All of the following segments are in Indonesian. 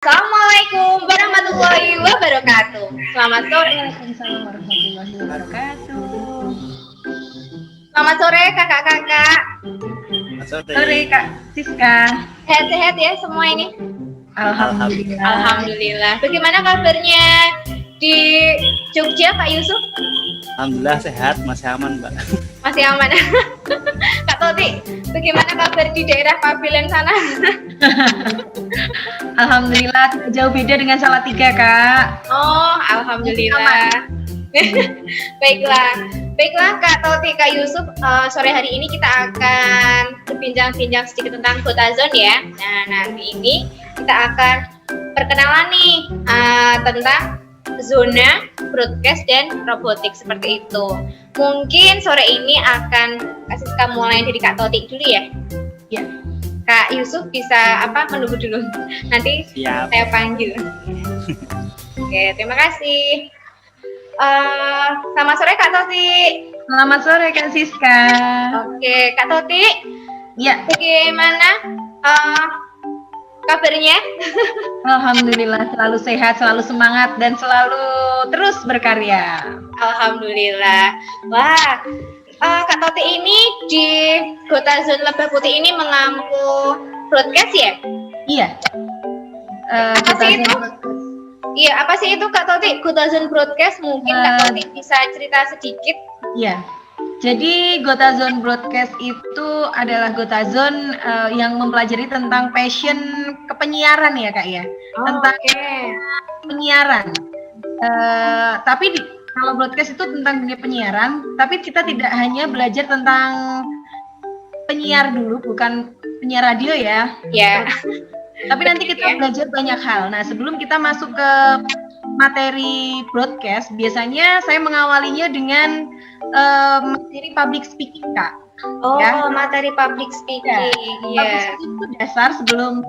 Assalamualaikum warahmatullahi wabarakatuh. Selamat sore. Waalaikumsalam warahmatullahi wabarakatuh. Selamat sore kakak-kakak. Sore Kak Siska. Sehat-sehat ya semua ini? Alhamdulillah. Alhamdulillah. Bagaimana kabarnya di Jogja Pak Yusuf? Alhamdulillah sehat, masih aman Mbak. Masih aman. Kak Toti, bagaimana kabar di daerah Pabilen sana? Alhamdulillah tidak jauh beda dengan Salatiga Kak. Oh, alhamdulillah. Baiklah Kak Toti, Kak Yusuf, sore hari ini kita akan berbincang-bincang sedikit tentang GotaZone ya. Nah, nanti ini kita akan perkenalan nih tentang zona, broadcast, dan robotik seperti itu. Mungkin sore ini akan kasih kamu mulai dari Kak Toti dulu ya. Ya. Kak Yusuf bisa menunggu dulu. Nanti Siap. saya panggil. Oke, terima kasih. Selamat sore Kak Toti. Selamat sore Kak Siska. Oke, Kak Toti, Ya, bagaimana kabarnya? alhamdulillah selalu sehat, selalu semangat dan selalu terus berkarya. Alhamdulillah. Wah, Kak Toti ini di GotaZone Lebah Putih ini mengampu broadcast ya? Iya. Apa sih itu? Iya, apa sih itu Kak Toti? GotaZone Broadcast, mungkin Kak Toti bisa cerita sedikit. Iya. Jadi GotaZone Broadcast itu adalah GotaZone yang mempelajari tentang passion kepenyiaran ya Kak ya. Tentang penyiaran. Tapi kalau broadcast itu tentang dunia penyiaran, tapi kita tidak hanya belajar tentang penyiar dulu, bukan penyiar radio ya. Ya. Tapi nanti kita belajar banyak hal. Nah, sebelum kita masuk ke materi broadcast, biasanya saya mengawalinya dengan materi public speaking, Kak. Oh, ya. Materi public speaking. Iya. Itu dasar sebelum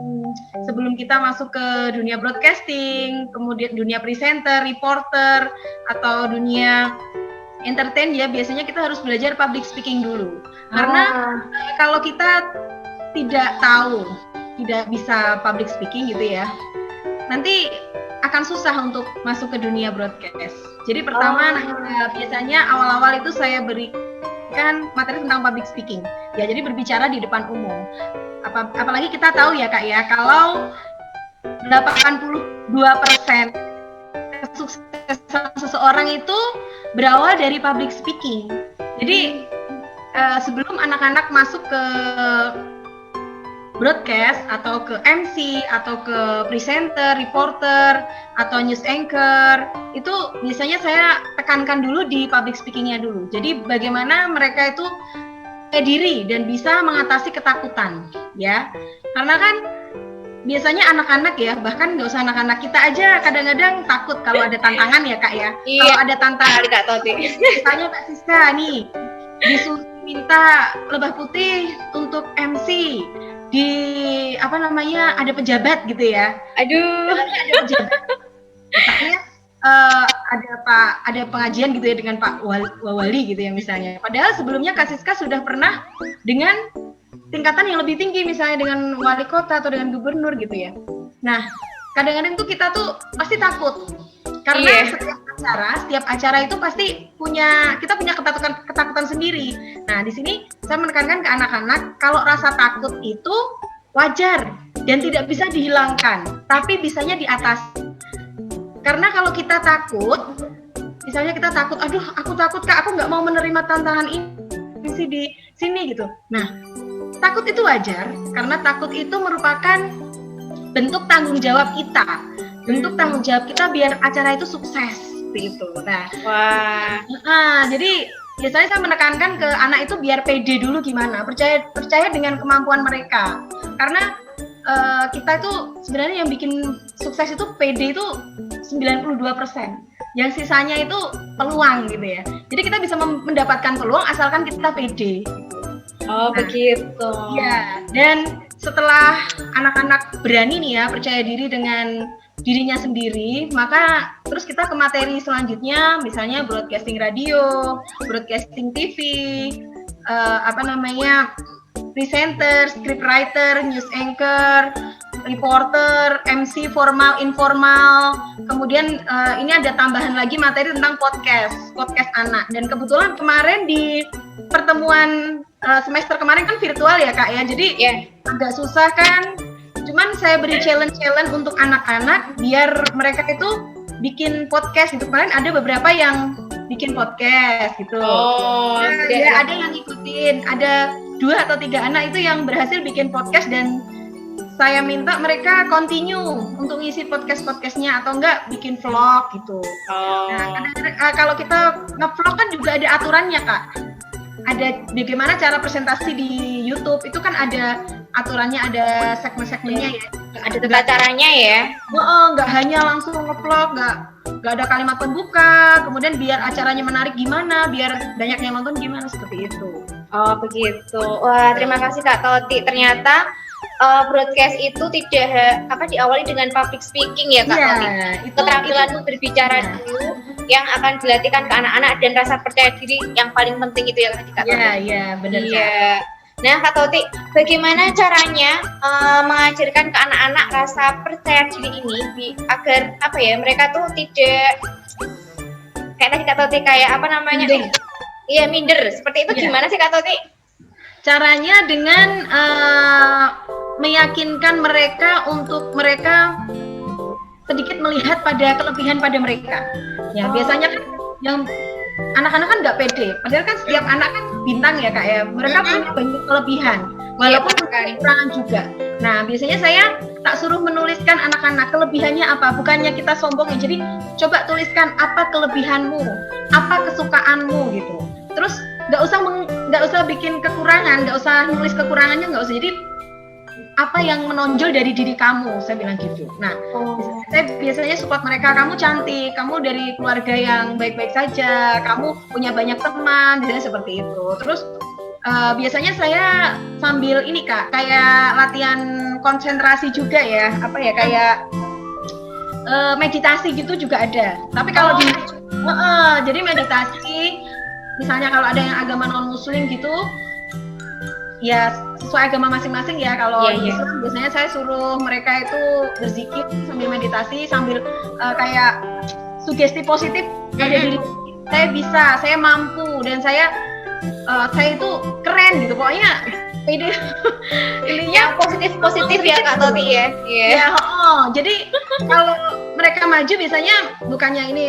kita masuk ke dunia broadcasting, kemudian dunia presenter, reporter, atau dunia entertain ya, biasanya kita harus belajar public speaking dulu. Karena kalau kita tidak tahu, tidak bisa public speaking gitu ya, nanti akan susah untuk masuk ke dunia broadcast. Jadi pertama biasanya awal-awal itu saya berikan materi tentang public speaking. Ya, jadi berbicara di depan umum. Apalagi kita tahu ya Kak ya, kalau 82% kesuksesan seseorang itu berawal dari public speaking. Jadi sebelum anak-anak masuk ke broadcast atau ke MC atau ke presenter, reporter atau news anchor, itu biasanya saya tekankan dulu di public speakingnya dulu. Jadi bagaimana mereka itu percaya diri dan bisa mengatasi ketakutan, ya. Karena kan biasanya anak-anak ya, bahkan nggak usah anak-anak, kita aja kadang-kadang takut kalau ada tantangan ya Kak ya. Iya. Kalau ada tantangan, Kak Toti. misalnya Kak Siska nih disuruh minta Lebah Putih untuk MC di ada pejabat gitu ya. Aduh. Ada pejabat. Misalnya ada pengajian gitu ya dengan Pak Wali gitu ya misalnya. Padahal sebelumnya Kak Siska sudah pernah dengan tingkatan yang lebih tinggi, misalnya dengan wali kota atau dengan gubernur gitu ya. Nah, kadang-kadang tuh kita tuh pasti takut. Karena setiap acara itu pasti kita punya ketakutan sendiri. Nah, di sini saya menekankan ke anak-anak kalau rasa takut itu wajar dan tidak bisa dihilangkan, tapi bisanya diatasi. Karena kalau kita takut, misalnya kita takut, aduh aku takut Kak, aku nggak mau menerima tantangan ini sih di sini gitu. Nah, takut itu wajar karena takut itu merupakan bentuk tanggung jawab kita. Bentuk tanggung jawab kita biar acara itu sukses seperti itu. Nah, jadi biasanya saya menekankan ke anak itu biar pede dulu gimana, percaya dengan kemampuan mereka. Karena kita itu sebenarnya yang bikin sukses itu pede itu 92%. Yang sisanya itu peluang gitu ya. Jadi kita bisa mendapatkan peluang asalkan kita pede. Oh, begitu. Ya, dan setelah anak-anak berani nih ya, percaya diri dengan dirinya sendiri, maka terus kita ke materi selanjutnya, misalnya broadcasting radio, broadcasting TV, presenter, scriptwriter, news anchor, reporter, MC formal, informal. Kemudian ini ada tambahan lagi materi tentang podcast anak. Dan kebetulan kemarin di pertemuan semester kemarin kan virtual ya Kak ya. Jadi agak susah kan. Cuman saya beri challenge untuk anak-anak biar mereka itu bikin podcast gitu. Kemarin ada beberapa yang bikin podcast gitu. Ada yang ngikutin, ada 2 atau 3 anak itu yang berhasil bikin podcast dan saya minta mereka continue untuk ngisi podcast-podcastnya atau enggak bikin vlog gitu. Nah, kalau kita nge-vlog kan juga ada aturannya Kak. Ada bagaimana cara presentasi di YouTube itu kan ada aturannya, ada segmen-segmennya ya. Ada tata caranya ya. Nggak hanya langsung nge-vlog, nggak ada kalimat pembuka, kemudian biar acaranya menarik gimana, biar banyak yang nonton gimana, seperti itu. Oh begitu. Wah terima kasih Kak Toti. Ternyata broadcast itu tidak diawali dengan public speaking ya Kak Toti. Keterampilan berbicara dulu yang akan dilatihkan ke anak-anak dan rasa percaya diri yang paling penting itu ya Kak Toti. Iya benar. Nah Kak Toti, bagaimana caranya mengajarkan ke anak-anak rasa percaya diri ini agar mereka tuh tidak kayak tadi Kak Toti kayak minder. Seperti itu gimana sih Kak Toti? Caranya dengan meyakinkan mereka untuk mereka sedikit melihat pada kelebihan pada mereka. Ya biasanya kan yang anak-anak kan nggak pede. Padahal kan setiap anak kan bintang ya Kak ya. Mereka punya banyak kelebihan, walaupun kekurangan juga. Nah biasanya saya tak suruh menuliskan anak-anak kelebihannya apa. Bukannya kita sombong ya. Jadi coba tuliskan apa kelebihanmu, apa kesukaanmu gitu. Terus nggak usah bikin kekurangan, nggak usah nulis kekurangannya, nggak usah. Jadi apa yang menonjol dari diri kamu, saya bilang gitu. Nah, saya biasanya support mereka, kamu cantik, kamu dari keluarga yang baik-baik saja, kamu punya banyak teman, biasanya seperti itu. Terus biasanya saya sambil ini Kak, kayak latihan konsentrasi juga ya, kayak meditasi gitu juga ada. Tapi kalau jadi meditasi, misalnya kalau ada yang agama non muslim gitu, ya sesuai agama masing-masing ya. Kalau Islam biasanya saya suruh mereka itu berzikir sambil meditasi, sambil kayak sugesti positif pada diri saya bisa, saya mampu, dan saya itu keren gitu. Pokoknya yang positif ya Kak Toti ya. Jadi kalau mereka maju biasanya bukannya ini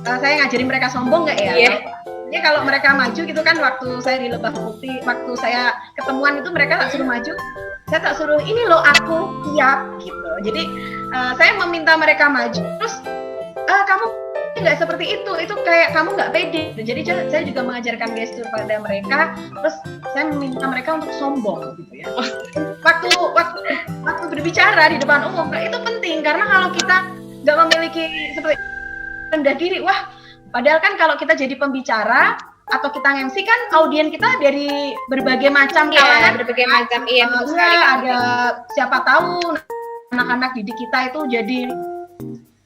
saya ngajarin mereka sombong nggak ya? Ya kalau mereka maju gitu kan, waktu saya di Lebah Putih, waktu saya ketemuan itu mereka tak suruh maju, saya tak suruh ini loh aku siap gitu. Jadi saya meminta mereka maju, terus kamu nggak seperti itu kayak kamu nggak pede. Jadi saya juga mengajarkan gestur pada mereka, terus saya meminta mereka untuk sombong gitu ya. Waktu berbicara di depan umum itu penting, karena kalau kita nggak memiliki seperti rendah diri, padahal kan kalau kita jadi pembicara atau kita MC kan audien kita dari berbagai macam kalangan, berbagai macam, ada siapa tahu anak-anak didik kita itu jadi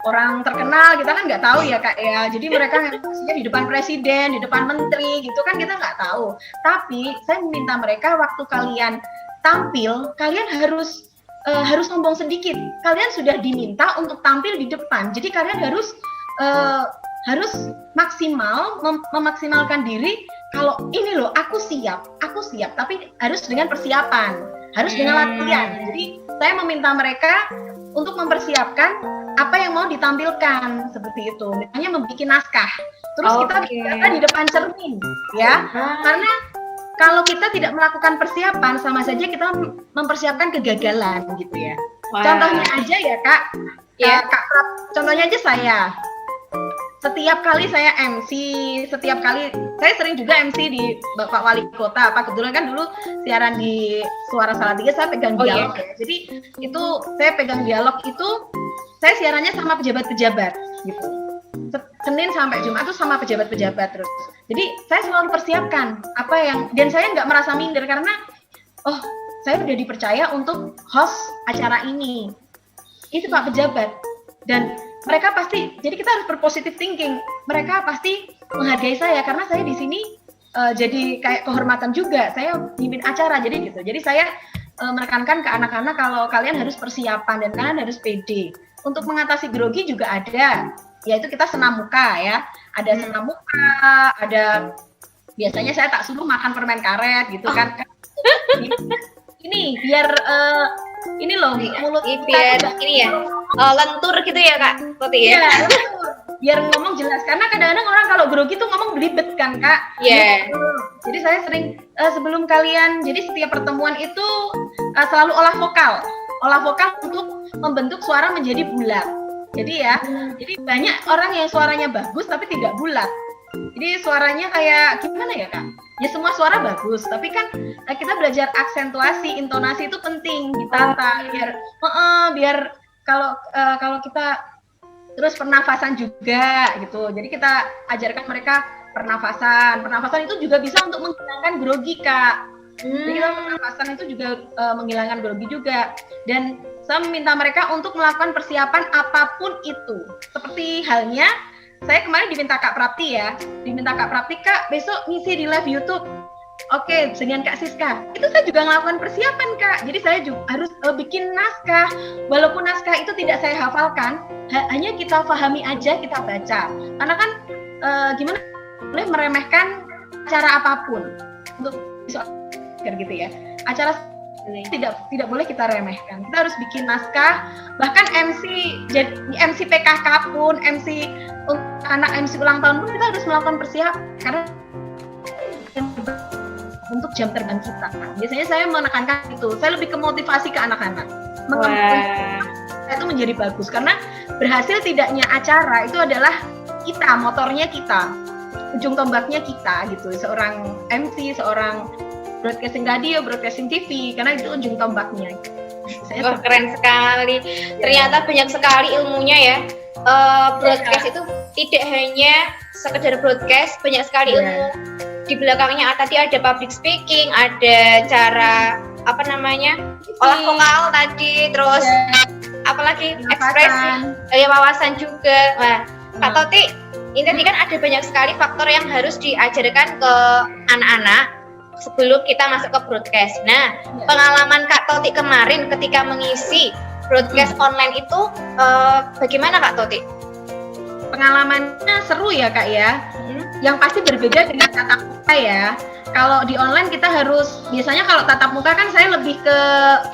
orang terkenal, kita kan nggak tahu ya Kak ya. Jadi mereka MC-nya di depan presiden, di depan menteri gitu kan, kita nggak tahu. Tapi saya meminta mereka waktu kalian tampil, kalian harus sombong sedikit. Kalian sudah diminta untuk tampil di depan, jadi kalian harus maksimal memaksimalkan diri. Kalau ini loh aku siap, tapi harus dengan persiapan, harus dengan latihan. Jadi saya meminta mereka untuk mempersiapkan apa yang mau ditampilkan, seperti itu. Misalnya membuat naskah, terus kita bicara di depan cermin ya. Karena kalau kita tidak melakukan persiapan, sama saja kita mempersiapkan kegagalan gitu ya. Contohnya aja ya Kak, Kak Prap, contohnya aja saya. Setiap kali saya MC, saya sering juga MC di Bapak Wali Kota. Kebetulan kan dulu siaran di Suara Salatiga saya pegang dialog ya. Jadi itu saya pegang dialog itu, saya siarannya sama pejabat-pejabat gitu. Senin sampai Jumat itu sama pejabat-pejabat terus. Jadi saya selalu persiapkan dan saya nggak merasa minder karena saya udah dipercaya untuk host acara ini. Itu Pak pejabat, dan mereka pasti, jadi kita harus berpositif thinking. Mereka pasti menghargai saya karena saya di sini jadi kayak kehormatan juga. Saya pimpin acara, jadi gitu. Jadi saya menekankan ke anak-anak kalau kalian harus persiapan dan kalian harus pede. Untuk mengatasi grogi juga ada, yaitu kita senam muka ya. Ada senam muka, ada biasanya saya tak suruh makan permen karet gitu kan. Ini biar ini loh mulut biar kita ini ya lentur gitu ya Kak Toti ya. Iya, biar ngomong jelas karena kadang-kadang orang kalau grogi tuh ngomong belibet kan Kak. Iya. Jadi saya sering sebelum kalian, jadi setiap pertemuan itu selalu olah vokal untuk membentuk suara menjadi bulat. Jadi jadi banyak orang yang suaranya bagus tapi tidak bulat. Jadi suaranya kayak gimana ya Kak? Ya semua suara bagus, tapi kan kita belajar aksentuasi, intonasi itu penting ditata biar kalau kita terus pernafasan juga gitu. Jadi kita ajarkan mereka pernafasan itu juga bisa untuk menghilangkan grogi Kak. Jadi kita pernafasan itu juga menghilangkan grogi juga. Dan saya meminta mereka untuk melakukan persiapan apapun itu. Seperti halnya saya kemarin diminta Kak Prapti Kak besok ngisi di live YouTube. Oke, dengan Kak Siska. Itu saya juga melakukan persiapan Kak. Jadi saya juga harus bikin naskah. Walaupun naskah itu tidak saya hafalkan, hanya kita pahami aja, kita baca. Karena kan gimana boleh meremehkan acara apapun untuk gitu ya. Acara tidak boleh kita remehkan. Kita harus bikin naskah. Bahkan MC PKK pun, MC anak MC ulang tahun pun kita harus melakukan persiapan karena untuk jam terbang kita. Biasanya saya menekankan itu. Saya lebih ke motivasi ke anak-anak. Saya itu menjadi bagus karena berhasil tidaknya acara itu adalah kita, motornya kita, ujung tombaknya kita gitu. Seorang MC, seorang broadcasting radio, broadcasting TV, karena itu ujung tombaknya. Wah, keren sekali. Ternyata banyak sekali ilmunya ya. Broadcast itu tidak hanya sekedar broadcast, banyak sekali ilmu di belakangnya. Tadi ada public speaking, ada cara olah vokal tadi, terus apalagi ekspresi, wawasan juga. Nah, Kak Toti, ini tadi kan ada banyak sekali faktor yang harus diajarkan ke anak-anak sebelum kita masuk ke broadcast. Nah, pengalaman Kak Toti kemarin ketika mengisi broadcast online itu bagaimana Kak Toti? Pengalamannya seru ya Kak ya. Yang pasti berbeda dengan tatap muka ya. Kalau di online kita harus, biasanya kalau tatap muka kan saya lebih ke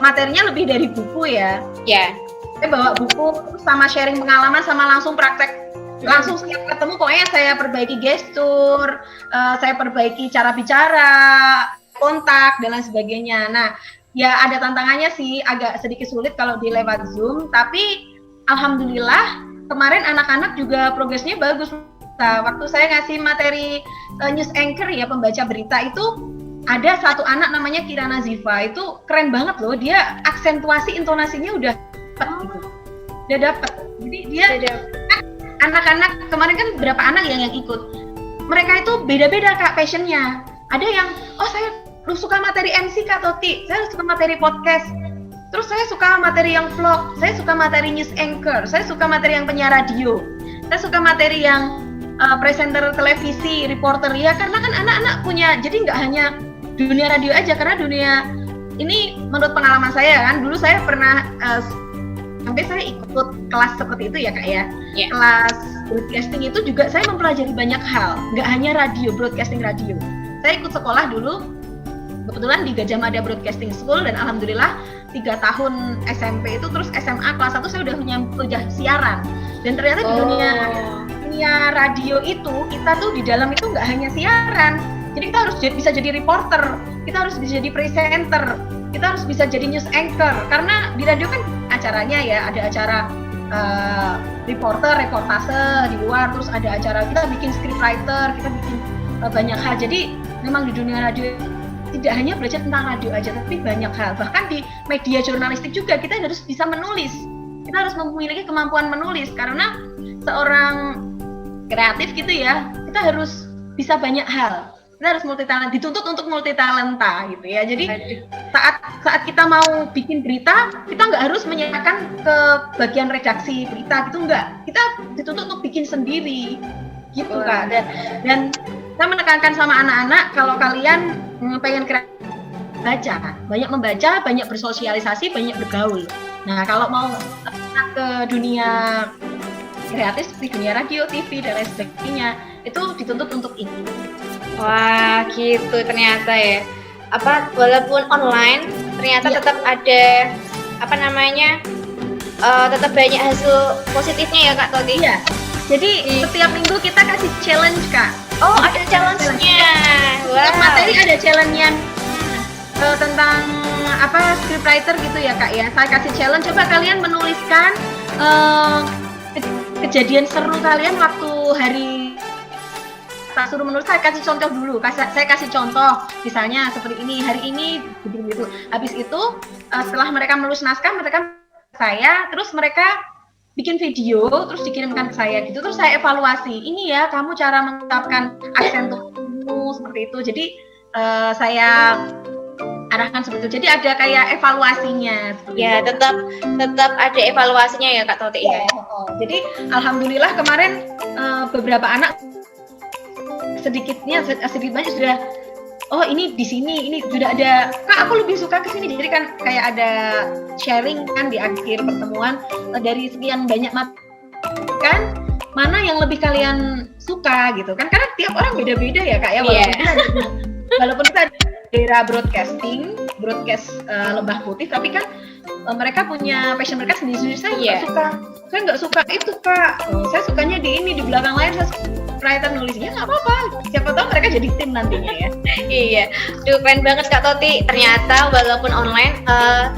materinya lebih dari buku ya. Ya. Saya bawa buku sama sharing pengalaman sama langsung praktek. Langsung setiap ketemu pokoknya saya perbaiki gestur, saya perbaiki cara bicara, kontak dan lain sebagainya. Nah, ya ada tantangannya sih, agak sedikit sulit kalau di lewat Zoom, tapi alhamdulillah kemarin anak-anak juga progresnya bagus. Nah, waktu saya ngasih materi news anchor ya, pembaca berita itu ada satu anak namanya Kirana Ziva, itu keren banget loh, dia aksentuasi intonasinya udah dapet. Jadi dia anak-anak kemarin kan berapa anak yang ikut, mereka itu beda-beda Kak passionnya. Ada yang saya suka materi MC Kak Toti, saya suka materi podcast, terus saya suka materi yang vlog, saya suka materi news anchor, saya suka materi yang penyiar radio, saya suka materi yang presenter televisi, reporter ya, karena kan anak-anak punya, jadi nggak hanya dunia radio aja, karena dunia ini menurut pengalaman saya kan, dulu saya pernah sampai saya ikut kelas seperti itu ya Kak ya. Kelas broadcasting itu juga saya mempelajari banyak hal, nggak hanya radio, broadcasting radio. Saya ikut sekolah dulu, kebetulan di Gajah Mada Broadcasting School, dan alhamdulillah 3 tahun SMP itu, terus SMA kelas 1 saya udah siaran. Dan ternyata di dunia radio itu, kita tuh di dalam itu nggak hanya siaran, jadi kita harus bisa jadi reporter, kita harus bisa jadi presenter, kita harus bisa jadi news anchor, karena di radio kan acaranya ya, ada acara reportase di luar, terus ada acara kita bikin scriptwriter, kita bikin banyak hal. Jadi memang di dunia radio tidak hanya belajar tentang radio aja, tapi banyak hal. Bahkan di media jurnalistik juga kita harus bisa menulis, kita harus memiliki kemampuan menulis, karena seorang kreatif gitu ya, kita harus bisa banyak hal. Kita harus multitalenta, dituntut untuk multitalenta gitu ya. Jadi saat kita mau bikin berita, kita nggak harus menyerahkan ke bagian redaksi berita gitu, nggak. Kita dituntut untuk bikin sendiri gitu Kak. Dan saya menekankan sama anak-anak, kalau kalian pengen kreatif, membaca, banyak bersosialisasi, banyak bergaul. Nah, kalau mau ke dunia kreatif seperti dunia radio, TV dan lain sebagainya, itu dituntut untuk itu. Wah, gitu ternyata ya. Walaupun online, ternyata Iya. tetap ada tetap banyak hasil positifnya ya Kak Toti. Iya. Jadi setiap minggu kita kasih challenge, Kak. Oh, ada challenge-nya. Setiap Wow. materi ada challenge-nya tentang scriptwriter gitu ya, Kak ya. Saya kasih challenge, coba kalian menuliskan kejadian seru kalian waktu hari. Tak suruh menulis, saya kasih contoh dulu. Saya kasih contoh, misalnya seperti ini, hari ini gitu. Habis itu setelah mereka menulis naskah, mereka saya, terus mereka bikin video, terus dikirimkan ke saya gitu, terus saya evaluasi. Ini ya, kamu cara mengucapkan aksentumu seperti itu. Jadi saya arahkan seperti itu. Jadi ada kayak evaluasinya. Ya, tetap ada evaluasinya ya Kak Toti ya. Jadi alhamdulillah kemarin beberapa anak sedikit banyak sudah, oh ini di sini, ini sudah ada, Kak aku lebih suka ke sini. Jadi kan kayak ada sharing kan di akhir pertemuan, dari sekian banyak kan mana yang lebih kalian suka gitu kan, karena tiap orang beda-beda ya Kak ya. Walaupun kita daerah broadcast Lembah Putih, tapi kan mereka punya passion mereka sendiri. Saya nggak suka itu Kak, saya sukanya di ini, di belakang layar saya writer nulisnya, nggak apa-apa, siapa tahu mereka jadi tim nantinya ya. Iya, keren banget Kak Toti. Ternyata walaupun online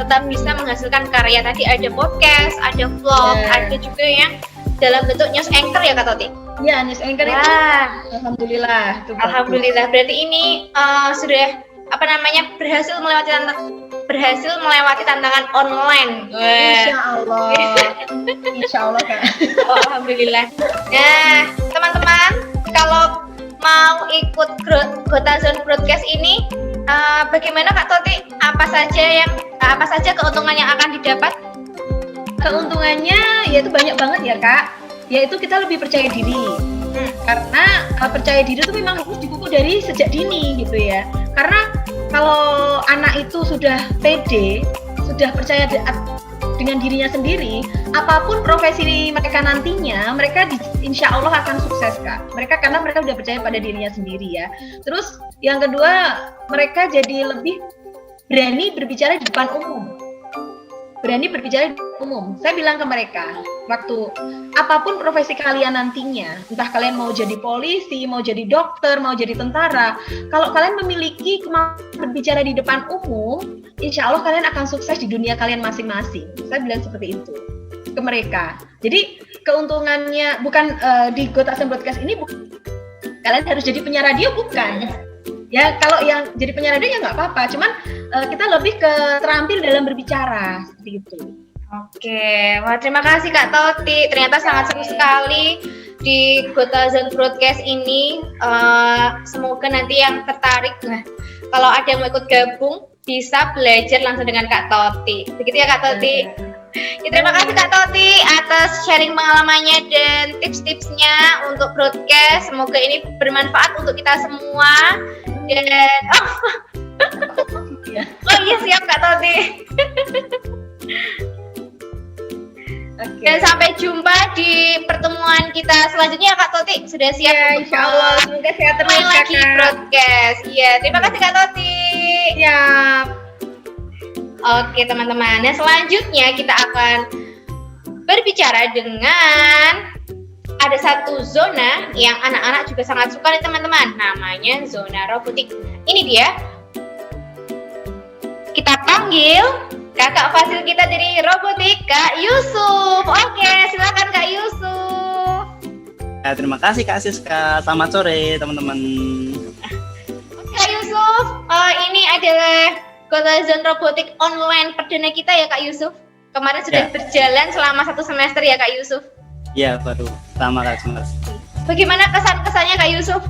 tetap bisa menghasilkan karya. Tadi ada podcast, ada vlog, ada juga yang dalam bentuk news anchor ya Kak Toti. Iya, news anchor itu. Alhamdulillah. Alhamdulillah. Berarti ini sudah berhasil melewati tantangan online. Insya Allah Kak. Oh, alhamdulillah. Nah, teman-teman, kalau mau ikut Gotazone Broadcast ini, bagaimana Kak Toti? Apa saja keuntungan yang akan didapat? Keuntungannya yaitu banyak banget ya Kak. Yaitu kita lebih percaya diri. Karena percaya diri itu memang harus dipupuk dari sejak dini gitu ya. Karena kalau anak itu sudah pede, sudah percaya dengan dirinya sendiri, apapun profesi mereka nantinya, mereka insya Allah akan sukses Kak. Karena mereka sudah percaya pada dirinya sendiri ya. Terus yang kedua, mereka jadi lebih berani berbicara di depan umum. Saya bilang ke mereka, waktu apapun profesi kalian nantinya, entah kalian mau jadi polisi, mau jadi dokter, mau jadi tentara, kalau kalian memiliki kemampuan berbicara di depan umum, insya Allah kalian akan sukses di dunia kalian masing-masing. Saya bilang seperti itu ke mereka. Jadi keuntungannya bukan di Gotazone Broadcast ini kalian harus jadi penyiar radio, bukan. Ya kalau yang jadi penyiar radio ya nggak apa-apa, cuman kita lebih ke terampil dalam berbicara seperti itu. Oke, wah terima kasih Kak Toti. Ternyata sangat seru sekali di Gotazone Broadcast ini. Semoga nanti yang tertarik, kalau ada yang mau ikut gabung, bisa belajar langsung dengan Kak Toti. Begitu ya Kak Toti? Ya, terima kasih Kak Toti atas sharing pengalamannya dan tips-tipsnya untuk broadcast. Semoga ini bermanfaat untuk kita semua. Dan oh iya siap Kak Toti. Okay. Dan sampai jumpa di pertemuan kita selanjutnya Kak Toti. Sudah siap? Ya, insya Allah. Semoga sehat terus lagi broadcast. Iya, terima kasih Kak Toti. Siap. Oke teman-teman, nah selanjutnya kita akan berbicara dengan ada satu zona yang anak-anak juga sangat suka nih teman-teman, namanya zona robotik. Ini dia, kita panggil kakak fasil kita dari robotik, Kak Yusuf. Oke, silakan Kak Yusuf. Ya, terima kasih Kak Siska. Selamat sore teman-teman. Kak Yusuf, ini adalah Gotazone Robotik online perdana kita ya Kak Yusuf. Kemarin sudah berjalan selama 1 semester ya Kak Yusuf. Iya baru sama Kak Siska. Bagaimana kesan-kesannya Kak Yusuf?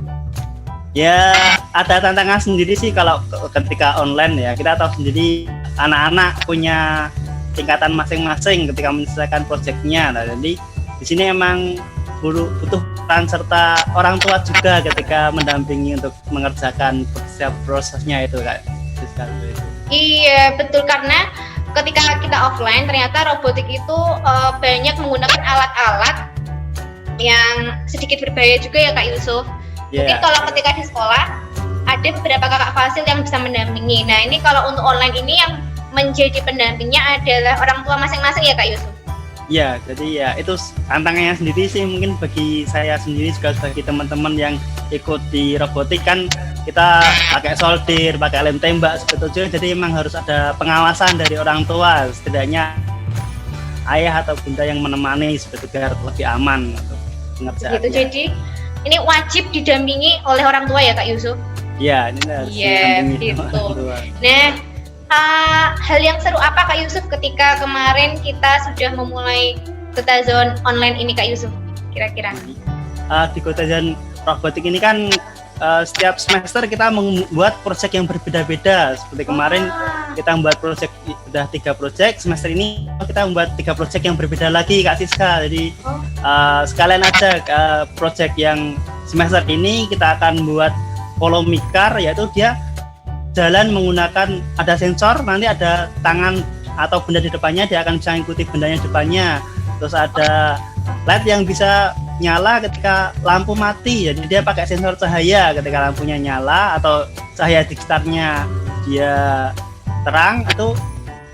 Ya ada tantangan sendiri sih kalau ketika online ya. Kita tahu sendiri anak-anak punya tingkatan masing-masing ketika menyelesaikan proyeknya. Nah, jadi di sini emang butuh peran serta orang tua juga ketika mendampingi untuk mengerjakan prosesnya itu Kak Siska. Iya, betul, karena ketika kita offline ternyata robotik itu banyak menggunakan alat-alat yang sedikit berbahaya juga ya Kak Yusuf. Mungkin Ya, kalau ketika di sekolah ada beberapa kakak fasil yang bisa mendampingi. Nah, ini kalau untuk online ini yang menjadi pendampingnya adalah orang tua masing-masing ya Kak Yusuf. ya, jadi ya itu tantangannya sendiri sih, mungkin bagi saya sendiri juga bagi teman-teman yang ikut di robotik kan kita pakai solder, pakai lem tembak sebetulnya, jadi memang harus ada pengawasan dari orang tua, setidaknya ayah atau bunda yang menemani sebetulnya biar lebih aman untuk pengerjaannya. Gitu. Jadi ini wajib didampingi oleh orang tua ya Kak Yusuf. Ya, ini harus Iya, didampingi sama gitu. orang tua. Nah, hal yang seru apa Kak Yusuf ketika kemarin kita sudah memulai Kotazone online ini Kak Yusuf? Kira-kira? Di Kotazone robotik ini kan setiap semester kita membuat proyek yang berbeda-beda. Seperti kemarin kita membuat proyek sudah 3 proyek, semester ini kita membuat 3 proyek yang berbeda lagi Kak Siska. Jadi sekalian aja proyek yang semester ini kita akan buat polomikar, yaitu dia jalan menggunakan ada sensor, nanti ada tangan atau benda di depannya, dia akan bisa mengikuti bendanya depannya. Terus ada LED yang bisa nyala ketika lampu mati, jadi dia pakai sensor cahaya ketika lampunya nyala atau cahaya di sekitarnya dia terang, itu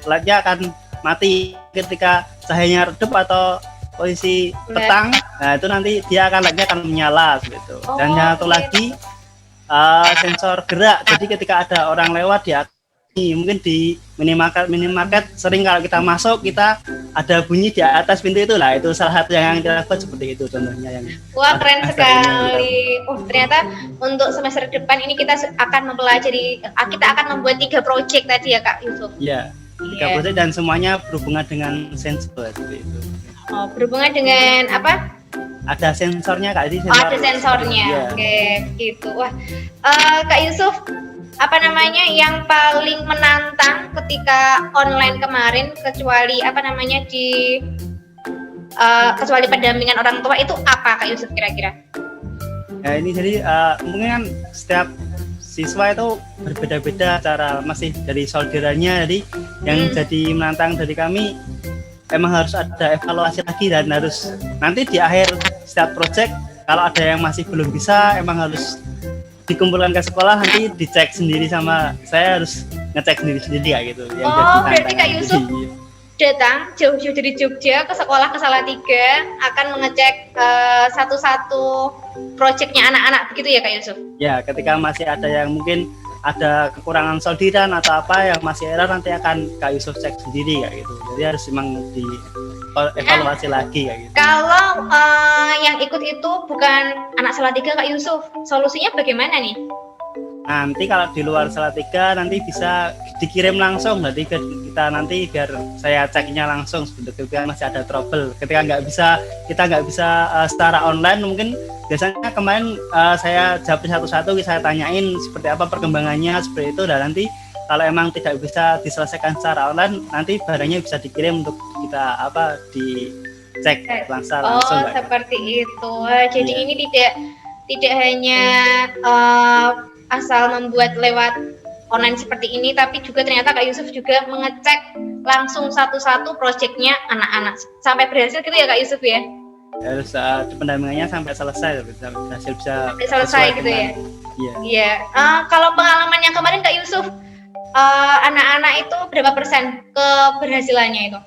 LED-nya akan mati. Ketika cahayanya redup atau posisi petang, nah itu nanti dia akan LED-nya akan menyala gitu. Dan yang satu lagi sensor gerak, jadi ketika ada orang lewat dia mungkin di minimarket sering kalau kita masuk kita ada bunyi di atas pintu itu lah, itu salah satu yang kita buat seperti itu contohnya yang wah keren sekali. Ternyata untuk semester depan ini kita akan mempelajari, kita akan membuat 3 proyek tadi ya Kak Yusuf. Iya, 3 proyek dan semuanya berhubungan dengan sensor seperti itu. Berhubungan dengan apa? Ada sensornya Kak, jadi Ada sensornya. Iya. Oke, gitu. Wah, Kak Yusuf, apa namanya yang paling menantang ketika online kemarin, kecuali apa namanya kecuali pendampingan orang tua itu apa Kak Yusuf kira-kira? Nah ini jadi mungkin kan setiap siswa itu berbeda-beda cara masih dari solderannya, jadi yang jadi menantang dari kami emang harus ada evaluasi lagi dan harus nanti di akhir setiap project kalau ada yang masih belum bisa emang harus dikumpulkan ke sekolah, nanti dicek sendiri sama saya, harus ngecek sendiri kayak gitu. Yang Berarti Kak Yusuf datang jauh-jauh dari Jogja ke sekolah ke Salatiga akan mengecek satu-satu proyeknya anak-anak begitu ya Kak Yusuf? Ya, ketika masih ada yang mungkin ada kekurangan solderan atau apa yang masih error, nanti akan Kak Yusuf cek sendiri kayak gitu. Jadi harus memang di evaluasi lagi kayak gitu. Kalau yang ikut itu bukan anak Salatiga Kak Yusuf, solusinya bagaimana nih? Nanti kalau di luar Salatiga nanti bisa dikirim langsung, jadi kita nanti biar saya ceknya langsung sebetulnya masih ada trouble. Ketika kita nggak bisa secara online, mungkin biasanya kemarin saya jawab satu-satu, saya tanyain seperti apa perkembangannya seperti itu, dan nanti kalau emang tidak bisa diselesaikan secara online, nanti barangnya bisa dikirim untuk kita dicek langsung. Seperti itu. Jadi ini tidak hanya asal membuat lewat online seperti ini, tapi juga ternyata Kak Yusuf juga mengecek langsung satu-satu proyeknya anak-anak sampai berhasil gitu ya Kak Yusuf ya? Harus pendampingannya sampai selesai, bisa selesai gitu ya? Iya. Kalau pengalaman yang kemarin Kak Yusuf, anak-anak itu berapa persen keberhasilannya itu?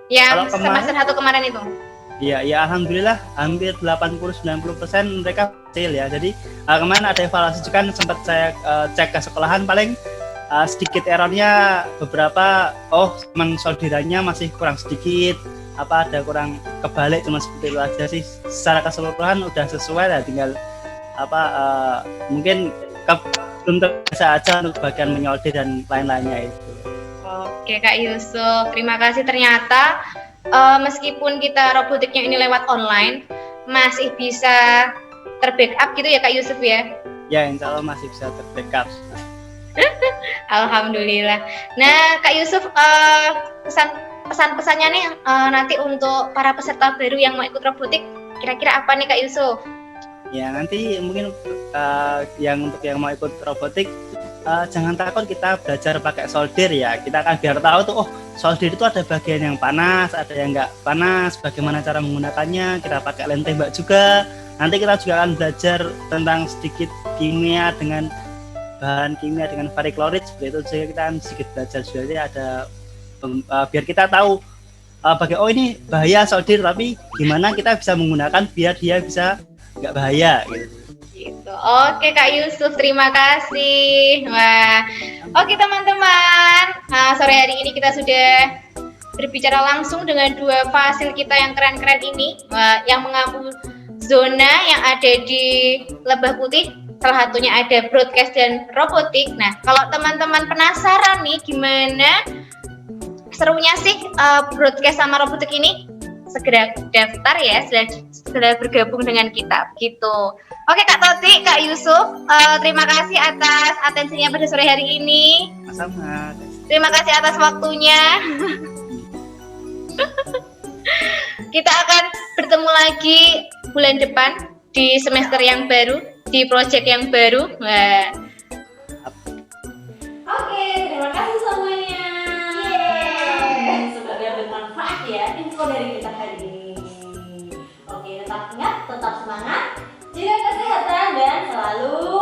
Yang semester 1 kemarin itu? Iya, ya alhamdulillah hampir 80-90% mereka berhasil ya. Jadi kemarin ada evaluasi juga, sempat saya cek ke sekolahan, paling sedikit errornya beberapa, solderannya masih kurang sedikit, ada kurang kebalik, cuma seperti itu aja sih. Secara keseluruhan udah sesuai lah, tinggal mungkin belum terbiasa aja untuk bagian menyolder dan lain-lainnya itu. Oke Kak Yusuf, terima kasih. Ternyata meskipun kita robotiknya ini lewat online, masih bisa terbackup gitu ya Kak Yusuf ya? Ya, insya Allah masih bisa terbackup. Alhamdulillah. Nah Kak Yusuf, pesan-pesannya nih nanti untuk para peserta baru yang mau ikut robotik, kira-kira apa nih Kak Yusuf? Ya nanti mungkin untuk yang mau ikut robotik, jangan takut kita belajar pakai solder ya. Kita akan biar tahu tuh, oh solder itu ada bagian yang panas, ada yang enggak panas, bagaimana cara menggunakannya. Kita pakai lem tembak juga. Nanti kita juga akan belajar tentang sedikit kimia dengan bahan kimia dengan variklorid, seperti itu. Jadi kita akan sedikit belajar juga. Jadi ada biar kita tahu oh ini bahaya solder, tapi gimana kita bisa menggunakan biar dia bisa nggak bahaya gitu. Gitu. Oke Kak Yusuf, terima kasih. Wah, oke teman-teman. Nah, sore hari ini kita sudah berbicara langsung dengan dua fasil kita yang keren-keren ini, yang mengampu zona yang ada di Lebah Putih. Salah satunya ada broadcast dan robotik. Nah, kalau teman-teman penasaran nih gimana serunya sih broadcast sama robotik ini, segera daftar ya, segera bergabung dengan kita gitu. Oke Kak Toti, Kak Yusuf, terima kasih atas atensinya pada sore hari ini. Sama. Terima kasih atas waktunya. Kita akan bertemu lagi bulan depan di semester yang baru, di project yang baru. Wah. Oke, terima kasih semuanya. Semoga bermanfaat ya info dari kita hari ini. Oke, tetap ingat, tetap semangat, jaga kesehatan dan selalu